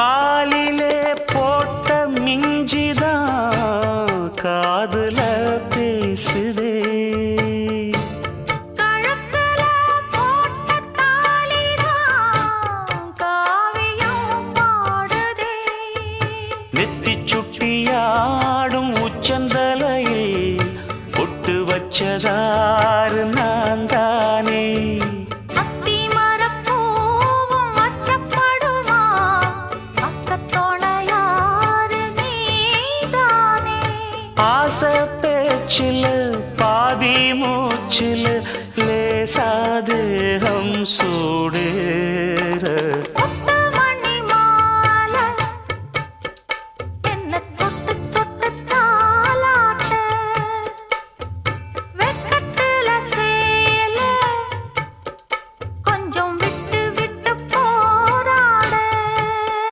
காலிலே போட்ட மிஞ்சிதான் காதுல பேசுதே. கழுத்துல போட்ட தாலிதான் காவியம் பாடுதே. நெத்தி சுட்டியாடும் உச்சந்தலையில் பொட்டு வச்சதாறு நான் தானே. அத்தி மரப்பூவும் அச்சப்படுமா அக்கத்தோணையாறு நீதானே. ஆசை பேச்சில் பாதி மூச்சில் லேசாதேகம் சூடு.